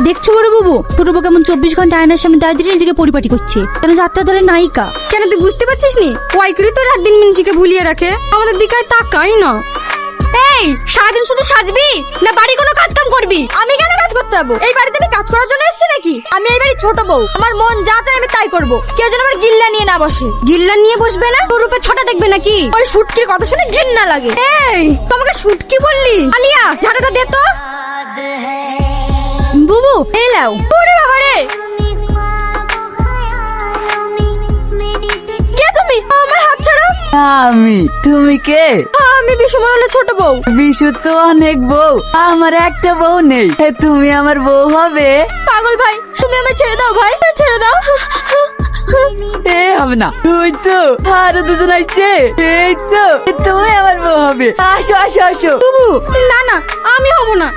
দেখছো বড় বাবু, ছোট বউ কেমন 24 ঘন্টা আয়নার সামনে দাঁড়িয়ে নিজেকে পরিপাটি করছে, কেন যাত্রা দলের নায়িকা। কেন তুই বুঝতে পারছিস নি? ওই করে তো রাত দিন মিনজিকে ভুলিয়ে রাখে, আমাদের দিকে আর তাকাই না। এই সারাদিন শুধু সাজবি না বাড়ি কোনো কাজ কাম করবি? আমি কেন কাজ করতে যাবো? এই বাড়িতে আমি কাজ করার জন্য এসেছি নাকি? আমি এই বাড়ির ছোট বউ, আমার মন যা চায় আমি তাই করবো। কেউ যেন আমার গিল্লা নিয়ে না বসে। গিল্লা নিয়ে বসবে না, তোর রূপে ছটা দেখবে নাকি? ওই শুটকির কথা শুনে ঘৃণা লাগে। এই তোমাকে শুটকি বললি? আলিয়া ঝাঁটাটা দে তো। বুবু এই লাও। ওরে বাবা রে, কে তুমি? আমার হাত ছাড়ো। আমি, তুমি কে? আমি বিশ্বমরলের ছোট বউ। বিশু তো অনেক বউ, আমার একটা বউ নেই, তুমি আমার বউ হবে? পাগল ভাই, তুমি আমায় ছেড়ে দাও ভাই, ছেড়ে দাও। এ হবে না, ওই তো আরো দুজন আসছে, এই তো তুমি আমার বউ হবে। আসো আসো আসো। বুবু না না, আমি হব না।